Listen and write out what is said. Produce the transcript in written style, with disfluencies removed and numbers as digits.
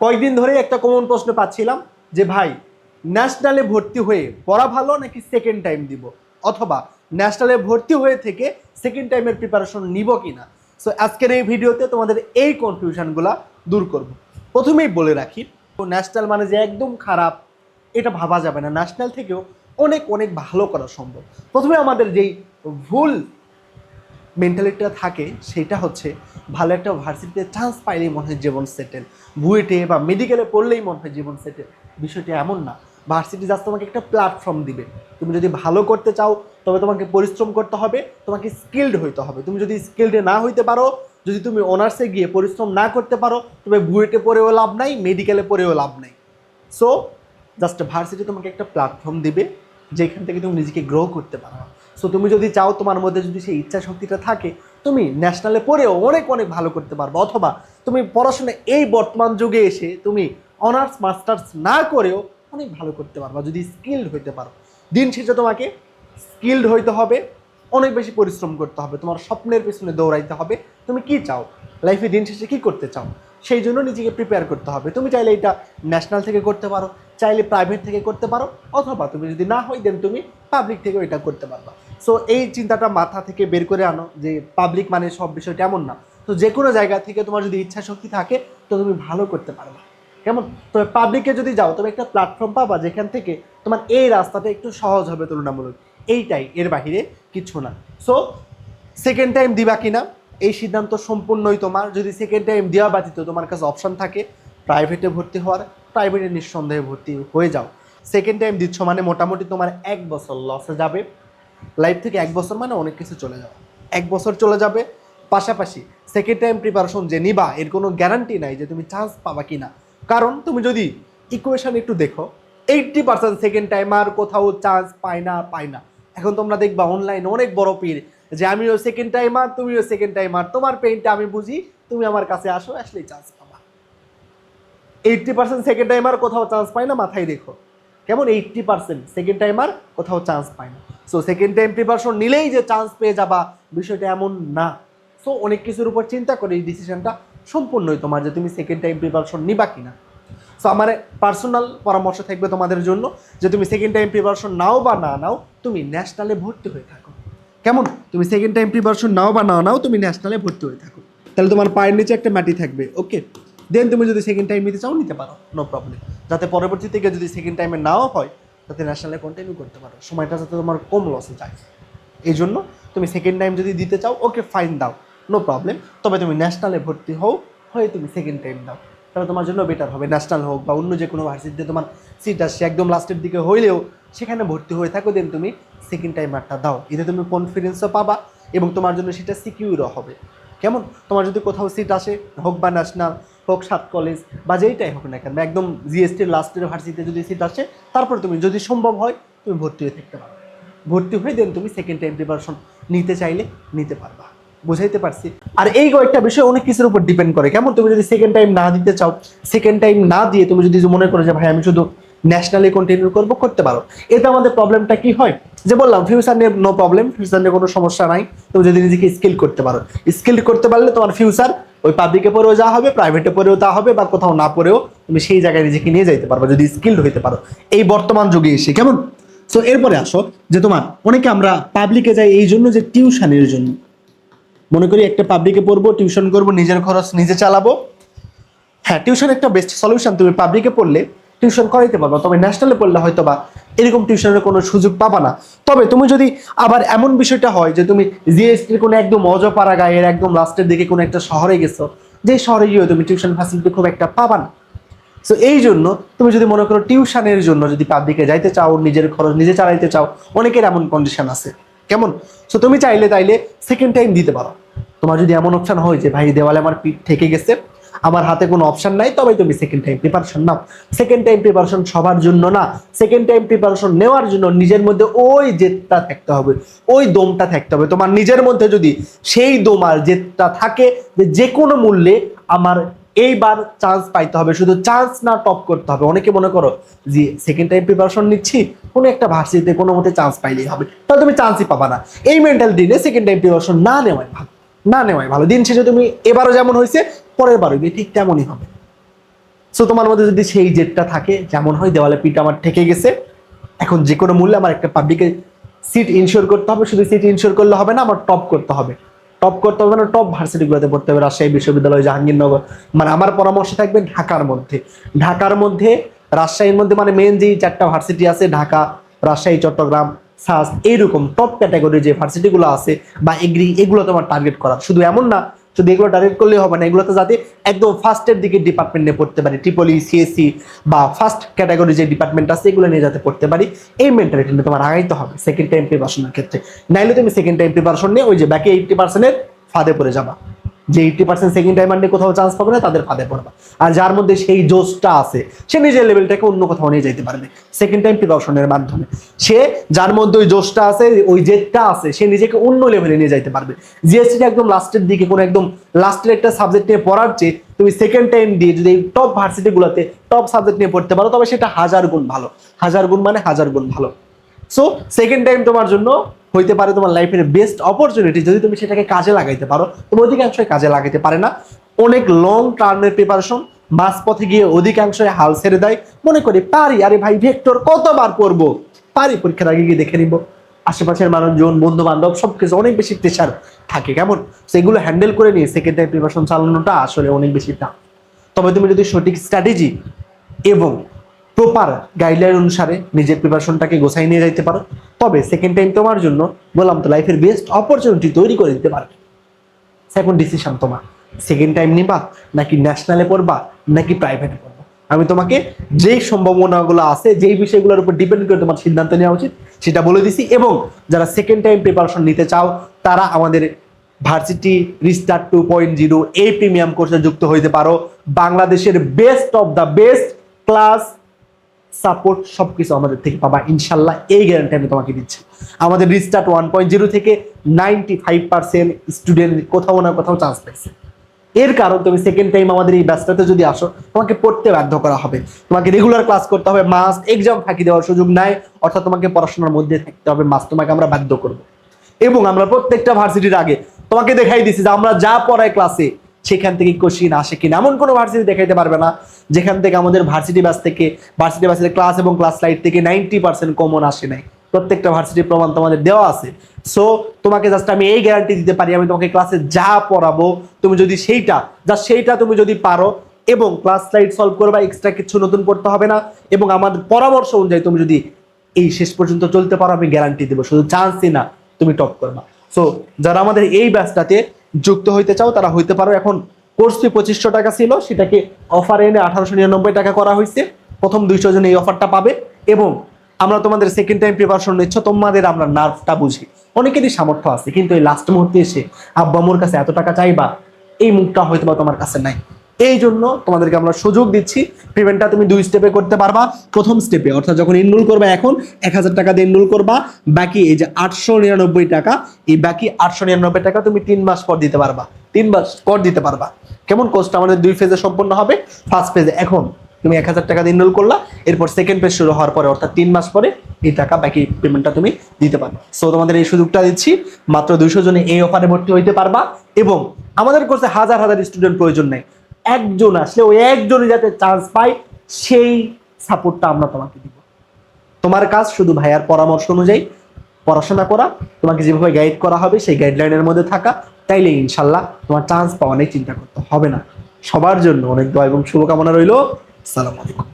কয়েকদিন ধরে একটা কমন প্রশ্ন পাচ্ছিলাম যে ভাই, ন্যাশনালে ভর্তি হয়ে পড়া ভালো নাকি সেকেন্ড টাইম দিব, অথবা ন্যাশনালে ভর্তি হয়ে থেকে সেকেন্ড টাইমের প্রিপারেশন নিব কিনা। সো আজকের এই ভিডিওতে তোমাদের এই কনফিউশনগুলো দূর করব। প্রথমেই বলে রাখি, ন্যাশনাল মানে যে একদম খারাপ এটা ভাবা যাবে না, ন্যাশনাল থেকেও অনেক অনেক ভালো করা সম্ভব। প্রথমে আমাদের যেই ভুল মেন্টালিটিটা থাকে সেটা হচ্ছে ভালো একটা ভার্সিটিতে চান্স পাইলেই মনে হয় জীবন সেটেল, বুয়েটে বা মেডিকেলে পড়লেই মনে হয় জীবন সেটেল। বিষয়টি এমন না। ভার্সিটি জাস্ট তোমাকে একটা প্ল্যাটফর্ম দিবে। তুমি যদি ভালো করতে চাও তবে তোমাকে পরিশ্রম করতে হবে, তোমাকে স্কিলড হইতে হবে। তুমি যদি স্কিলডে না হইতে পারো, যদি তুমি অনার্সে গিয়ে পরিশ্রম না করতে পারো, তবে বুয়েটে পড়েও লাভ নাই, মেডিকেলে পড়েও লাভ নাই। সো জাস্ট ভার্সিটি তোমাকে একটা প্ল্যাটফর্ম দিবে যেখান থেকে তুমি নিজেকে গ্রো করতে পারো। সো তুমি যদি চাও, তোমার মধ্যে যদি সেই ইচ্ছা শক্তিটা থাকে, তুমি ন্যাশনালে পড়েও অনেক অনেক ভালো করতে পারবে। অথবা তুমি পড়াশোনা এই বর্তমান যুগে এসে তুমি অনার্স মাস্টার্স না করেও অনেক ভালো করতে পারবা যদি স্কিলড হইতে পারো। দিন শেষে তোমাকে স্কিলড হইতে হবে, অনেক বেশি পরিশ্রম করতে হবে, তোমার স্বপ্নের পেছনে দৌড়াইতে হবে। তুমি কি চাও লাইফে, দিন শেষে কী করতে চাও, সেই জন্য নিজেকে প্রিপেয়ার করতে হবে। তুমি চাইলে এটা ন্যাশনাল থেকে করতে পারো, চাইলে প্রাইভেট থেকে করতে পারো, অথবা তুমি যদি না হয় দেন তুমি পাবলিক থেকেও এটা করতে পারবা। সো এই চিন্তাটা মাথা থেকে বের করে আনো যে পাবলিক মানে সব বিষয়টা এমন না। তো যে কোনো জায়গা থেকে তোমার যদি ইচ্ছা শক্তি থাকে তো তুমি ভালো করতে পারবা। কেমন? তবে পাবলিকে যদি যাও তবে একটা প্ল্যাটফর্ম পাবা যেখান থেকে তোমার এই রাস্তাটা একটু সহজ হবে তুলনামূলক। এইটাই, এর বাহিরে কিছু না। সো সেকেন্ড টাইম দিবা কিনা এই সিদ্ধান্ত সম্পূর্ণই তোমার। যদি সেকেন্ড টাইম দেওয়া ব্যতীত তোমার কাছে অপশন থাকে প্রাইভেটে ভর্তি হওয়ার, প্রাইভেটে নিঃসন্দেহে ভর্তি হয়ে যাও। সেকেন্ড টাইম দিচ্ছ মানে মোটামুটি তোমার 1 বছর লসে যাবে। লাইফ থেকে 1 বছর মানে অনেক কিছু চলে যাবে, 1 বছর চলে যাবে। পাশাপাশি সেকেন্ড টাইম প্রিপারেশন যে নিবা এর কোনো গ্যারান্টি নাই যে তুমি চান্স পাবা কিনা। কারণ তুমি যদি ইকুয়েশন একটু দেখো, 80% সেকেন্ড টাইমার কোথাও চান্স পায় না। এখন তোমরা দেখবা অনলাইনে অনেক বড় পীর যে আমিও সেকেন্ড টাইমার, তুমিও সেকেন্ড টাইমার, তোমার পেইনটা আমি বুঝি, তুমি আমার কাছে আসো, আসলেই চান্স পাবা। 80% সেকেন্ড টাইমার কোথাও চান্স পায় না, মাথায় রেখো। কেমন? 80% সেকেন্ড টাইমার কোথাও চান্স পায় না। সো সেকেন্ড টাইম প্রিপারেশন নিলেই যে চান্স পেয়ে যাবা বিষয়টা এমন না। সো অনেক কিছুর উপর চিন্তা করে এই ডিসিশনটা সম্পূর্ণই তোমার যে তুমি সেকেন্ড টাইম প্রিপারেশন নিবা কিনা। সো আমার পার্সোনাল পরামর্শ থাকবে তোমাদের জন্য যে তুমি সেকেন্ড টাইম প্রিপারেশন নাও বা না নাও, তুমি ন্যাশনালে ভর্তি হয়ে থাকো। কেমন? তুমি সেকেন্ড টাইম প্রিপারেশন নাও বা না নাও, তুমি ন্যাশনালে ভর্তি হয়ে থাকো। তাহলে তোমার পায়ের নিচে একটা মাটি থাকবে। ওকে, দেন তুমি যদি সেকেন্ড টাইম নিতে চাও নিতে পারো, নো প্রবলেম। যাতে পরবর্তী থেকে যদি সেকেন্ড টাইমে নাও হয় যাতে ন্যাশনালে কন্টিনিউ করতে পারো, সময়টা যাতে তোমার কম লসে যায়। এই জন্য তুমি সেকেন্ড টাইম যদি দিতে চাও ওকে ফাইন, দাও, নো প্রবলেম। তবে তুমি ন্যাশনালে ভর্তি হয়ে তুমি সেকেন্ড টাইম দাও, তাহলে তোমার জন্য বেটার হবে। ন্যাশনাল হোক বা অন্য যে কোনো ভার্সিটিতে তোমার সিট আসছে একদম লাস্টের দিকে হইলেও সেখানে ভর্তি হয়ে থাকো, দেন তুমি সেকেন্ড টাইমারটা দাও। এতে তুমি কনফিডেন্সও পাবা এবং তোমার জন্য সেটা সিকিউরও হবে। কেমন? তোমার যদি কোথাও সিট আসে, হোক বা ন্যাশনাল, হোক 7 কলেজ বা যেইটাই হোক না কেন, একদম জিএসটির লাস্টের ভার্সিটিতে যদি সিট আসে, তারপর তুমি যদি সম্ভব হয় তুমি ভর্তি হয়ে থাকতে পারো। ভর্তি হয়ে দেন তুমি সেকেন্ড টাইম প্রিপারেশন নিতে চাইলে নিতে পারবা। বুঝাইতে পারছি? আর এই কয়েকটা বিষয় অনেক কিছুর উপর ডিপেন্ড করে। কেমন? তুমি যদি সেকেন্ড টাইম না দিতে চাও, সেকেন্ড টাইম না দিয়ে তুমি যদি মনে করো যে ভাই আমি শুধু ন্যাশনালি কন্টিনিউ করবো, করতে পারো। এতে আমাদের প্রবলেমটা কি হয়, যে বললাম ফিউচার নিয়ে নো প্রবলেম, ফিউচার নিয়ে কোনো সমস্যা নাই। তুমি যদি নিজেকে স্কিল করতে পারো, স্কিল করতে পারলে তোমার ফিউচার ওই পাবলিকে পড়েও যা হবে, প্রাইভেটে পড়েও তা হবে, বা কোথাও না পড়েও তুমি সেই জায়গায় নিজেকে নিয়ে যাইতে পারবে যদি স্কিলড হইতে পারো এই বর্তমান যুগে এসে। কেমন? সো এরপরে আসো যে তোমার অনেকে আমরা পাবলিকে যাই এই জন্য যে টিউশনের জন্য। মনে করি একটা পাবলিকে পড়বো, টিউশন করবো, নিজের খরচ নিজে চালাবো। হ্যাঁ, টিউশন একটা বেস্ট সলিউশন। তুমি পাবলিকে পড়লে টিউশন করাইতে পারবা, তবে ন্যাশনালে পড়লে হয়তো বা এরকম টিউশনের কোনো সুযোগ পাবা না। তবে তুমি যদি আবার এমন বিষয়টা হয় যে তুমি জিএসটির কোনো একদম অজপাড়া গায়ের একদম লাস্টের দিকে কোনো একটা শহরে গেছো, যে শহরে গিয়েও তুমি টিউশন ফ্যাসিলিটি খুব একটা পাবা না। সো এই জন্য তুমি যদি মনে করো টিউশনের জন্য যদি পাবলিকে যাইতে চাও, নিজের খরচ নিজে চালাইতে চাও, অনেকের এমন কন্ডিশন আছে। কেমন? সো তুমি চাইলে তাইলে সেকেন্ড টাইম দিতে পারো। তোমার যদি এমন অপশন হয় যে ভাই দেওয়ালে আমার পিঠ থেকে গেছে, আমার হাতে কোনো অপশন নাই, তবে তুমি সেকেন্ড টাইম প্রিপারেশন নাও। সেকেন্ড টাইম প্রিপারেশন সবার জন্য না। সেকেন্ড টাইম প্রিপারেশন নেওয়ার জন্য নিজের মধ্যে ওই জেদটা থাকতে হবে, ওই দমটা থাকতে হবে। তোমার নিজের মধ্যে যদি সেই দম আর জেদটা থাকে যে কোনো মূল্যে আমার এইবার চান্স পাইতে হবে, শুধু চান্স না টপ করতে হবে। অনেকে মনে করো যে সেকেন্ড টাইম প্রিপারেশন নিচ্ছি, কোনো একটা ভার্সিটিতে কোনো মতে চান্স পাইলেই হবে, তাহলে তুমি চান্সই পাবা না। এই মেন্টালিটি নিয়ে সেকেন্ড টাইম প্রিপারেশন না নেওয়াই ভালো, না নেওয়াই ভালো। দিন শেষে তুমি এবারও যেমন হয়েছে পরের বারও ঠিক তেমনই হবে। সো তোমার মধ্যে যদি সেই জেদটা থাকে, যেমন হয় দেওয়ালে পিঠ আমার ঠেকে গেছে, এখন যে কোনো মূল্যে আমার একটা পাবলিকে সিট ইনশিওর করতে হবে, শুধু সিট ইনশিওর করলে হবে না, আমার টপ করতে হবে। টপ করতে হবে না, টপ ভার্সিটিগুলোতে পড়তে হবে, রাজশাহী বিশ্ববিদ্যালয়, জাহাঙ্গীরনগর, মানে আমার পরামর্শ থাকবে ঢাকার মধ্যে। ঢাকার মধ্যে, রাজশাহীর মধ্যে, মানে মেন যেই 4টা ভার্সিটি আছে, ঢাকা, রাজশাহী, চট্টগ্রাম, সাস, এইরকম টপ ক্যাটাগরি যে ভার্সিটিগুলো আছে বা এগ্রি, এগুলো তোমার টার্গেট করা। শুধু এমন না শুধু এগুলো টার্গেট করলেই হবে না, এগুলোতে যাতে একদম ফার্স্টের দিকে ডিপার্টমেন্ট নিয়ে পড়তে পারি, ট্রিপলি, সিএসসি বা ফার্স্ট ক্যাটাগরি যে ডিপার্টমেন্ট আছে এগুলো নিয়ে যাতে পড়তে পারি, এই মেন্টালিটি নিয়ে তোমার আগাইতে হবে সেকেন্ড টাইম প্রিপারেশনের ক্ষেত্রে। নাইলে তুমি সেকেন্ড টাইম প্রিপারেশন নিয়ে ওই যে বাকি 80%-এর ফাঁদে পড়ে যাবা। যে 80% সেকেন্ড টাইম নিয়ে কোথাও চান্স পাবে না, তাদের ফাঁদে পড়বা। আর যার মধ্যে সেই জোশটা আছে, সে নিজের লেভেলটাকে অন্য কোথাও নিয়ে যেতে পারবে সেকেন্ড টাইম প্রিপারেশনের মাধ্যমে। সে যার মধ্যে ওই জোশটা আছে, ওই জেদটা আছে, সে নিজেকে অন্য লেভেলে নিয়ে যেতে পারবে। জিএসটি একদম লাস্টের দিকে, কোনো একদম লাস্টের একটা সাবজেক্ট নিয়ে পড়ার চেয়ে তুমি সেকেন্ড টাইম দিয়ে যদি টপ ভার্সিটিগুলোতে টপ সাবজেক্ট নিয়ে পড়তে পারো, তবে সেটা 1000 গুণ ভালো। 1000 গুণ মানে 1000 গুণ ভালো। সো সেকেন্ড টাইম তোমার জন্য হইতে পারে তোমার লাইফের বেস্ট অপরচুনিটি, যদি তুমি সেটাকে কাজে লাগাইতে পারো। তুমি অধিকাংশই কাজে লাগাইতে পারে না, অনেক লং টার্মের প্রিপারেশন, মাঝ পথে গিয়ে অধিকাংশই হাল ছেড়ে দেয়, মনে করি পারি, আরে ভাই ভেক্টর কতবার পড়বো, পারি, পরীক্ষার আগে গিয়ে দেখে নিব। আশেপাশের মানুষজন, বন্ধু বান্ধব, সবকিছু অনেক বেশি প্রেশার থাকে, কেমন সেগুলো হ্যান্ডেল করে নিয়ে সেকেন্ড টাইম প্রিপারেশন চালানোটা আসলে অনেক বেশি টাফ। তবে তুমি যদি সঠিক স্ট্র্যাটেজি এবং প্রপার গাইডলাইন অনুসারে নিজের প্রিপারেশনটাকে গোছাই নিয়ে যাইতে পারো, তবে সেকেন্ড টাইম তোমার জন্য বললাম তো লাইফের বেস্ট অপরচুনিটি তৈরি করে দিতে পারবে। এখন ডিসিশন তোমার, সেকেন্ড টাইম নিবা নাকি ন্যাশনালে পড়বা নাকি প্রাইভেটে পড়বা। আমি তোমাকে যেই সম্ভাবনাগুলো আছে, যেই বিষয়গুলোর উপর ডিপেন্ড করে তোমার সিদ্ধান্ত নেওয়া উচিত সেটা বলে দিছি। এবং যারা সেকেন্ড টাইম প্রিপারেশন নিতে চাও, তারা আমাদের ভার্সিটি রিস্টার্ট 2.0 এই প্রিমিয়াম কোর্সে যুক্ত হইতে পারো। বাংলাদেশের best of the best class, support, সবকিছু আমাদের থেকে পাবা ইনশাল্লাহ, এই গ্যারান্টি আমি তোমাকে দিচ্ছি। আমাদের রিস্টার্ট 1.0 থেকে 95% স্টুডেন্ট কোথাও না কোথাও চান্স পাইছে। এর কারণ তুমি সেকেন্ড টাইম আমাদের এই ব্যাচটাতে যদি আসো, তোমাকে পড়তে বাধ্য করা হবে, তোমাকে রেগুলার ক্লাস করতে হবে, মাস্ট, এক্সাম ফাঁকি দেওয়ার সুযোগ নাই, অর্থাৎ তোমাকে পড়াশোনার মধ্যে থাকতে হবে, মাস্ট, তোমাকে আমরা বাধ্য করব। এবং আমরা প্রত্যেকটা ভার্সিটির আগে তোমাকে দেখাই দিচ্ছি যে আমরা যা পড়াই ক্লাসে সেখান থেকে কোশ্চিন আসে কিনা। এমন কোনো ভার্সিটি দেখাইতে পারবে না যেখান থেকে আমাদের ভার্সিটি ব্যাচের ক্লাস এবং ক্লাস স্লাইড থেকে 90% কমন আসে নাই। প্রত্যেকটা ভার্সিটির প্রমাণ তোমাদের দেওয়া আছে। সো তোমাকে জাস্ট আমি এই গ্যারান্টি দিতে পারি, আমি তোমাকে ক্লাসে যা পড়াবো তুমি যদি সেইটা তুমি যদি পারো এবং ক্লাস স্লাইড সলভ করবা, এক্সট্রা কিছু নতুন পড়তে হবে না, এবং আমাদের পরামর্শ অনুযায়ী তুমি যদি এই শেষ পর্যন্ত চলতে পারো, আমি গ্যারান্টি দেবো শুধু চান্সই না, তুমি টপ করবা। সো যারা আমাদের এই ব্যাচটাতে যুক্ত হইতে চাও তারা হইতে পারো। এখন কোর্স ফি 2500 টাকা ছিল, সেটাকে অফার এনে 1899 টাকা করা হয়েছে। প্রথম 200 জন এই অফারটা পাবে। এবং আমরা তোমাদের সেকেন্ড টাইম প্রিপারেশন নিচ্ছ, তোমাদের আমরা নার্ভটা বুঝি, অনেকেরই সামর্থ্য আছে, কিন্তু এই লাস্ট মুহূর্তে এসে আব্বা আম্মুর কাছে এত টাকা চাইবা, এই মুখটা হয়তো বা তোমার কাছে নাই। এই জন্য তোমাদেরকে আমরা সুযোগ দিচ্ছি, পেমেন্টটা তুমি 2 স্টেপে করতে পারবা। প্রথম স্টেপে অর্থাৎ যখন এনরোল করবা, এখন 1000 টাকা দিয়ে এনরোল করবা, বাকি এই যে 899 টাকা, এই বাকি 899 টাকা তুমি 3 মাস পর দিতে পারবা। 3 মাস পর দিতে পারবা। কেমন? কোর্সটা আমাদের 2 ফেজে সম্পন্ন হবে। ফার্স্ট ফেজে এখন তুমি 1000 টাকা দিয়ে এনরোল করলা, এরপর সেকেন্ড ফেজ শুরু হওয়ার পরে অর্থাৎ 3 মাস পরে এই টাকা বাকি পেমেন্টটা তুমি দিতে পারবে। সো তোমাদের এই সুযোগটা দিচ্ছি, মাত্র 200 জনে এই অফারে ভর্তি হইতে পারবা। এবং আমাদের কোর্সে হাজার হাজার স্টুডেন্ট প্রয়োজন নেই, একজন আসলে ওই একজনই যাতে চান্স পায়, সেই সাপোর্টটা আমরা তোমাকে দিব। তোমার কাজ শুধু ভাইয়ার পরামর্শ অনুযায়ী পড়াশোনা করা, তোমাকে যেভাবে গাইড করা হবে সেই গাইডলাইনের মধ্যে থাকা, তাইলে ইনশাল্লাহ তোমার চান্স পাওয়া নিয়ে চিন্তা করতে হবে না। সবার জন্য অনেক দোয়া এবং শুভকামনা রইল। আসসালামু আলাইকুম।